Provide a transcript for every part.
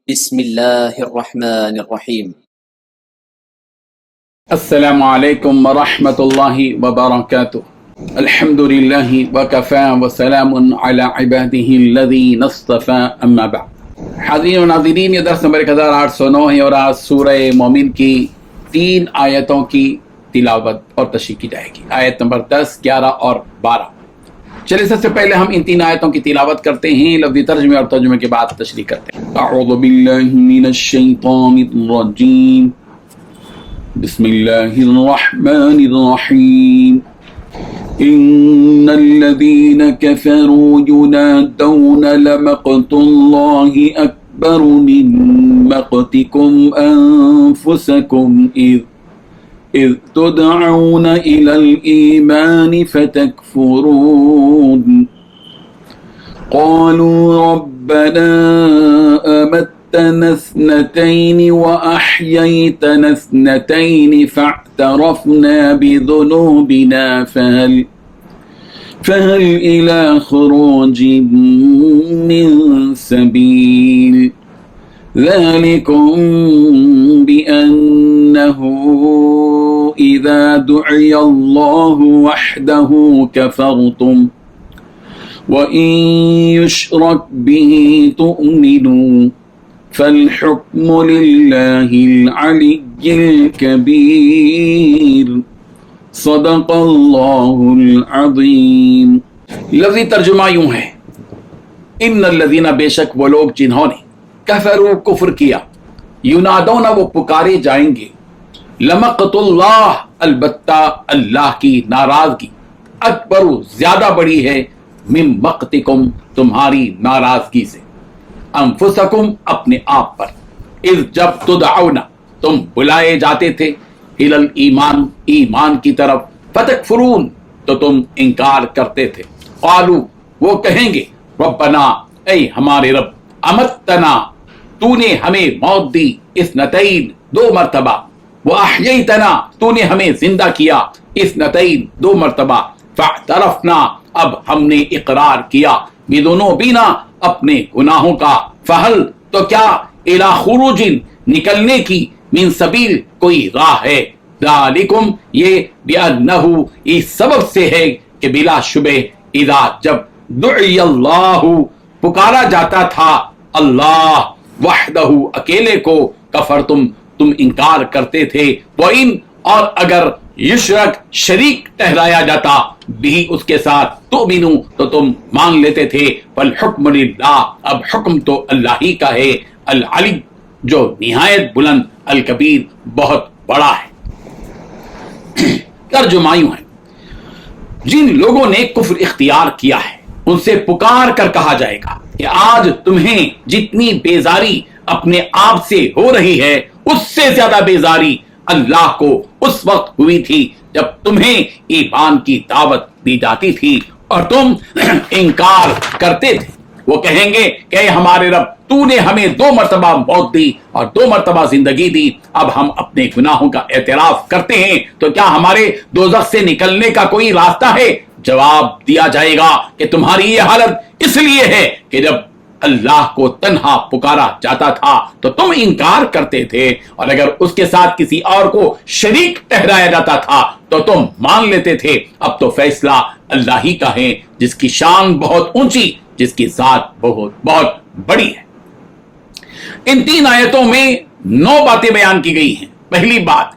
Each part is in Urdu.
بسم الله الرحمن الرحيم. السلام علیکم ورحمۃ اللہ وبرکاتہ. الحمد للہ وکفی وسلام علی عبادہ الذین اصطفی اما بعد. حاضرین و ناظرین، یہ درس نمبر 1809 ہے اور آج سورہ مومن کی 3 آیتوں کی تلاوت اور تشریح کی جائے گی. آیت نمبر 10، 11 اور 12. چلیے سب سے پہلے ہم ان 3 آیتوں کی تلاوت کرتے ہیں، لفظی ترجمے اور ترجمے کے بعد تشریح کرتے ہیں. اعوذ باللہ من الشیطان الرجیم، بسم اللہ الرحمن الرحیم. ان الذین کفروا ینادون لمقت اللہ اکبر من مقتکم انفسکم اذ تدعون الى الایمان فتکفرون. قالوا ربنا امتنا اثنتين وأحييتنا اثنتين فاعترفنا بذنوبنا فهل إلى خروج من سبيل. ذلكم بأنه إذا دعي الله وحده كفرتم وَإِن يُشْرَكْ بِهِ تُؤْمِنُوا فَالْحُكْمُ لِلَّهِ الْعَلِيِّ الْكَبِيرِ. صدق اللہ العظیم. لفظی ترجمہ یوں ہے، ان الذین، بے شک وہ لوگ جنہوں نے کفروا، کفر کیا، ینادون، وہ پکارے جائیں گے، لمقت اللہ، البتہ اللہ کی ناراضگی، اکبر، زیادہ بڑی ہے، من مقتکم، تمہاری ناراضگی سے، انفسکم، اپنے آپ پر، اذ، جب، تدعون، تم بلائے جاتے تھے، الی الایمان، ایمان کی طرف، فتکفرون، تو تم انکار کرتے تھے. قالوا، وہ کہیں گے، ربنا، اے ہمارے رب، امتنا، تو نے ہمیں موت دی، اثنتین، 2 مرتبہ، واحییتنا، تو نے ہمیں زندہ کیا، اثنتین، 2 مرتبہ، فاعترفنا، اب ہم نے اقرار کیا، بذنوبنا، اپنے گناہوں کا، فہل، تو کیا، الی خروج، نکلنے کی، من سبیل، کوئی راہ ہے. ذالکم، یہ، بأنہ، اس سبب سے ہے کہ بلا شبہ، اذا، جب، دعی اللہ، پکارا جاتا تھا اللہ، وحدہ، اکیلے کو، کفرتم، تم انکار کرتے تھے، وَإِن، اور اگر، یشرک، شریک ٹہرایا جاتا، بھی، اس کے ساتھ، تؤمنو، تو تم مان لیتے تھے. فالحکم للہ، اب حکم تو اللہ ہی کا ہے، العلی، جو نہایت بلند، الکبیر، بہت بڑا ہے. ترجمہ یوں ہے، جن لوگوں نے کفر اختیار کیا ہے ان سے پکار کر کہا جائے گا کہ آج تمہیں جتنی بیزاری اپنے آپ سے ہو رہی ہے، اس سے زیادہ بیزاری اللہ کو اس وقت ہوئی تھی جب تمہیں ایمان کی دعوت دی جاتی تھی اور تم انکار کرتے تھے. وہ کہیں گے کہ اے ہمارے رب، تو نے ہمیں 2 مرتبہ موت دی اور 2 مرتبہ زندگی دی، اب ہم اپنے گناہوں کا اعتراف کرتے ہیں، تو کیا ہمارے دوزخ سے نکلنے کا کوئی راستہ ہے؟ جواب دیا جائے گا کہ تمہاری یہ حالت اس لیے ہے کہ جب اللہ کو تنہا پکارا جاتا تھا تو تم انکار کرتے تھے، اور اگر اس کے ساتھ کسی اور کو شریک ٹہرایا جاتا تھا تو تم مان لیتے تھے. اب تو فیصلہ اللہ ہی کا ہے، جس کی شان بہت اونچی، جس کی ذات بہت بہت بڑی ہے. ان 3 آیتوں میں 9 باتیں بیان کی گئی ہیں. پہلی بات،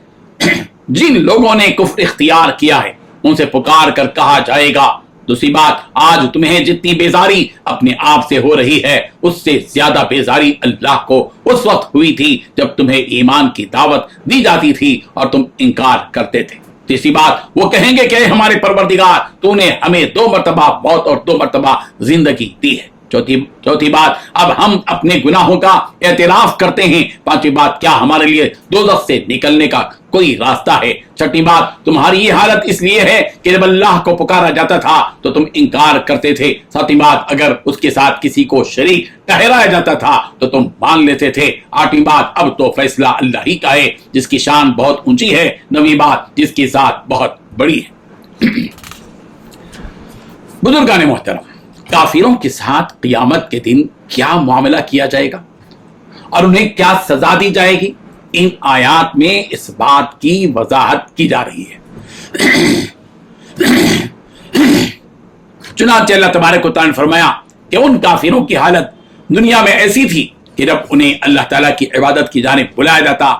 جن لوگوں نے کفر اختیار کیا ہے ان سے پکار کر کہا جائے گا. دوسری بات، آج تمہیں جتنی بیزاری اپنے آپ سے ہو رہی ہے، اس سے زیادہ بیزاری اللہ کو اس وقت ہوئی تھی جب تمہیں ایمان کی دعوت دی جاتی تھی اور تم انکار کرتے تھے. تیسری بات، وہ کہیں گے کہ ہمارے پروردگار، تو نے ہمیں 2 مرتبہ موت اور 2 مرتبہ زندگی دی ہے. چوتھی بات، اب ہم اپنے گناہوں کا اعتراف کرتے ہیں. پانچویں بات، کیا ہمارے لیے دوزخ سے نکلنے کا کوئی راستہ ہے؟ چھٹی بات، تمہاری یہ حالت اس لیے ہے کہ جب اللہ کو پکارا جاتا تھا تو تم انکار کرتے تھے. ساتویں بات، اگر اس کے ساتھ کسی کو شریک ٹھہرایا جاتا تھا تو تم مان لیتے تھے. آٹھویں بات، اب تو فیصلہ اللہ ہی کا ہے، جس کی شان بہت اونچی ہے. نویں بات، جس کی ذات بہت بڑی ہے. بزرگان محترم، کافروں کے ساتھ قیامت کے دن کیا معاملہ کیا جائے گا اور انہیں کیا سزا دی جائے گی، ان آیات میں اس بات کی وضاحت کی جا رہی ہے۔ چنانچہ اللہ تبارک و تعالیٰ نے فرمایا کہ ان کافروں کی حالت دنیا میں ایسی تھی کہ جب انہیں اللہ تعالیٰ کی عبادت کی جانب بلایا جاتا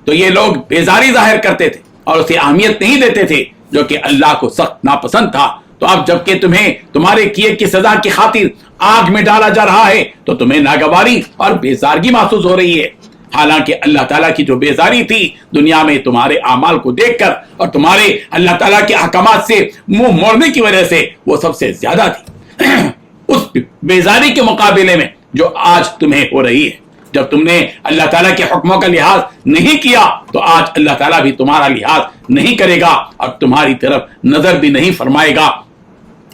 تو یہ لوگ بیزاری ظاہر کرتے تھے اور اسے اہمیت نہیں دیتے تھے، جو کہ اللہ کو سخت ناپسند تھا۔ تو اب جبکہ تمہیں تمہارے کیے کی سزا کی خاطر آگ میں ڈالا جا رہا ہے تو تمہیں ناگواری اور بیزارگی محسوس ہو رہی ہے، حالانکہ اللہ تعالیٰ کی جو بیزاری تھی دنیا میں تمہارے اعمال کو دیکھ کر اور تمہارے اللہ تعالیٰ کے احکامات سے منہ موڑنے کی وجہ سے وہ سب سے زیادہ تھی اس بیزاری کے مقابلے میں جو آج تمہیں ہو رہی ہے۔ جب تم نے اللہ تعالیٰ کے حکموں کا لحاظ نہیں کیا تو آج اللہ تعالیٰ بھی تمہارا لحاظ نہیں کرے گا اور تمہاری طرف نظر بھی نہیں فرمائے گا۔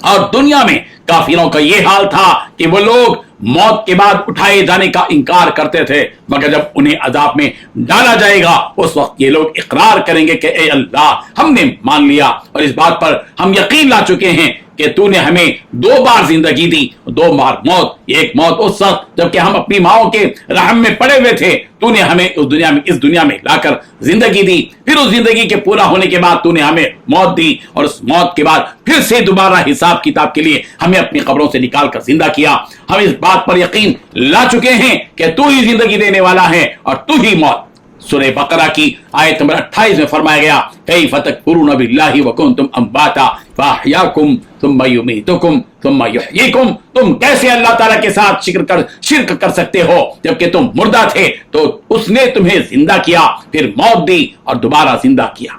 اور دنیا میں کافروں کا یہ حال تھا کہ وہ لوگ موت کے بعد اٹھائے جانے کا انکار کرتے تھے، مگر جب انہیں عذاب میں ڈالا جائے گا اس وقت یہ لوگ اقرار کریں گے کہ اے اللہ ہم نے مان لیا اور اس بات پر ہم یقین لا چکے ہیں کہ تو نے ہمیں 2 بار زندگی دی، 2 بار موت، ایک موت اس وقت جبکہ ہم اپنی ماؤں کے رحم میں پڑے ہوئے تھے، تو نے ہمیں اس دنیا میں لا کر زندگی دی، پھر اس زندگی کے پورا ہونے کے بعد تو نے ہمیں موت دی اور اس موت کے بعد پھر سے دوبارہ حساب کتاب کے لیے ہمیں اپنی قبروں سے نکال کر زندہ کیا۔ ہم اس بات پر یقین لا چکے ہیں کہ تو ہی زندگی دینے والا ہے اور تو ہی موت۔ سورہ بقرہ کی آیت نمبر 28 میں فرمایا گیا کیف تکفرون باللہ وکنتم امواتا فاحیاکم ثم یمیتکم ثم یحییکم، تم کیسے اللہ تعالیٰ کے ساتھ شرک کر سکتے ہو جبکہ تم مردہ تھے، تو اس نے تمہیں زندہ کیا، پھر موت دی اور دوبارہ زندہ کیا۔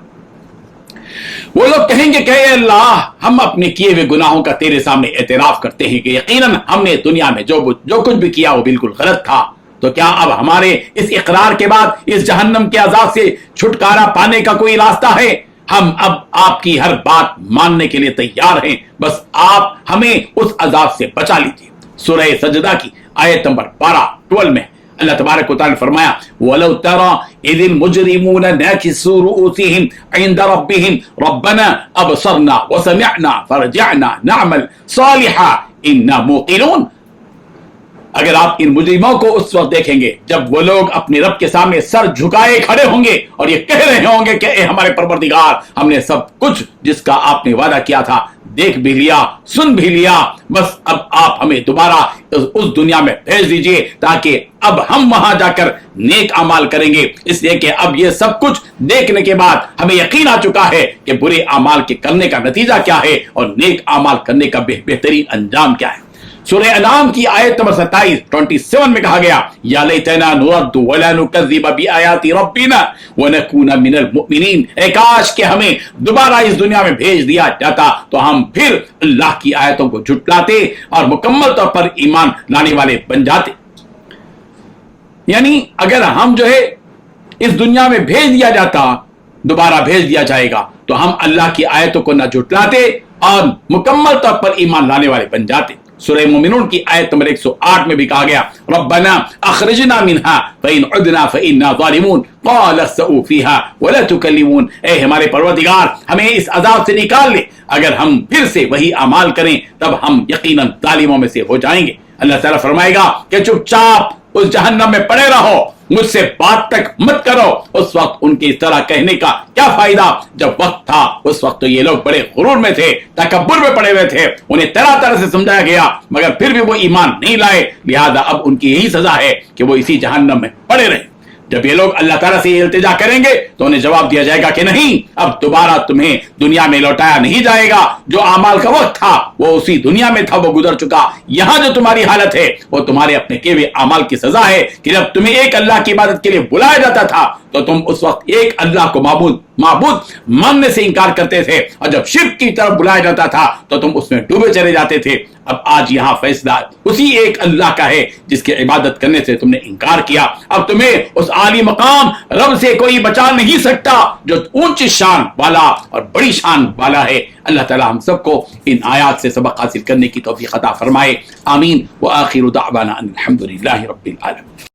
وہ لوگ کہیں گے کہ اے اللہ ہم اپنے کیے ہوئے گناہوں کا تیرے سامنے اعتراف کرتے ہیں کہ یقیناً ہم نے دنیا میں جو کچھ بھی کیا وہ بالکل غلط تھا، تو کیا اب ہمارے اس اقرار کے بعد اس جہنم کے عذاب سے چھٹکارا پانے کا کوئی راستہ ہے؟ ہم اب آپ کی ہر بات ماننے کے لیے تیار ہیں، بس آپ ہمیں اس عذاب سے بچا لیجیے۔ سورہ سجدہ کی آیت نمبر 12 میں اللہ تبارک و تعالی فرمایا وَلَوْ تَرَى إِذِ الْمُجْرِمُونَ نَاكِسُو رُؤُوسِهِمْ عِنْدَ رَبِّهِمْ رَبَّنَا أَبْصَرْنَا وَسَمِعْنَا فَارْجِعْنَا نَعْمَلْ صَالِحًا إِنَّا مُوقِنُونَ۔ اگر آپ ان مجرموں کو اس وقت دیکھیں گے جب وہ لوگ اپنے رب کے سامنے سر جھکائے کھڑے ہوں گے اور یہ کہہ رہے ہوں گے کہ اے ہمارے پروردگار ہم نے سب کچھ جس کا آپ نے وعدہ کیا تھا دیکھ بھی لیا، سن بھی لیا، بس اب آپ ہمیں دوبارہ اس دنیا میں بھیج دیجئے تاکہ اب ہم وہاں جا کر نیک اعمال کریں گے، اس لیے کہ اب یہ سب کچھ دیکھنے کے بعد ہمیں یقین آ چکا ہے کہ برے اعمال کے کرنے کا نتیجہ کیا ہے اور نیک اعمال کرنے کا بہترین انجام کیا ہے۔ سورہ انعام کی آیت نمبر 27 میں کہا گیا یا لیتنا نرد ولا نکذب بآیات ربنا ونکون من المؤمنین، اے کاش کہ ہمیں دوبارہ اس دنیا میں بھیج دیا جاتا تو ہم پھر اللہ کی آیتوں کو جھٹلاتے اور مکمل طور پر ایمان لانے والے بن جاتے۔ یعنی اگر ہم جو ہے اس دنیا میں بھیج دیا جاتا، دوبارہ بھیج دیا جائے گا تو ہم اللہ کی آیتوں کو نہ جھٹلاتے اور مکمل طور پر ایمان لانے والے بن جاتے۔ سورہ مومنون کی آیت نمبر 108 میں بھی کہا گیا ربنا اخرجنا منها فإن عدنا فإنا ظالمون قال اخسئوا فيها ولا تكلمون، اے ہمارے پروردگار ہمیں اس عذاب سے نکال لے، اگر ہم پھر سے وہی اعمال کریں تب ہم یقیناً ظالموں میں سے ہو جائیں گے۔ اللہ تعالیٰ فرمائے گا کہ چپ چاپ اس جہنم میں پڑے رہو، مجھ سے بات تک مت کرو۔ اس وقت ان کی اس طرح کہنے کا کیا فائدہ؟ جب وقت تھا اس وقت تو یہ لوگ بڑے غرور میں تھے، تکبر میں پڑے ہوئے تھے، انہیں طرح طرح سے سمجھایا گیا مگر پھر بھی وہ ایمان نہیں لائے، لہذا اب ان کی یہی سزا ہے کہ وہ اسی جہنم میں پڑے رہے۔ جب یہ لوگ اللہ تعالیٰ سے التجا کریں گے تو انہیں جواب دیا جائے گا کہ نہیں، اب دوبارہ تمہیں دنیا میں لوٹایا نہیں جائے گا، جو اعمال کا وقت تھا وہ اسی دنیا میں تھا، وہ گزر چکا، یہاں جو تمہاری حالت ہے وہ تمہارے اپنے کیے ہوئے اعمال کی سزا ہے کہ جب تمہیں ایک اللہ کی عبادت کے لیے بلایا جاتا تھا تو تم اس وقت ایک اللہ کو معبود ماننے سے انکار کرتے تھے، اور جب شرک کی طرف بلایا جاتا تھا تو تم اس میں ڈوبے چلے جاتے تھے۔ اب آج یہاں فیصلہ اسی ایک اللہ کا ہے جس کی عبادت کرنے سے تم نے انکار کیا۔ اب تمہیں اس عالی مقام رب سے کوئی بچا نہیں سکتا جو اونچی شان والا اور بڑی شان والا ہے۔ اللہ تعالی ہم سب کو ان آیات سے سبق حاصل کرنے کی توفیق عطا فرمائے، آمین۔ وآخر دعوانا ان الحمد للہ رب العالمین۔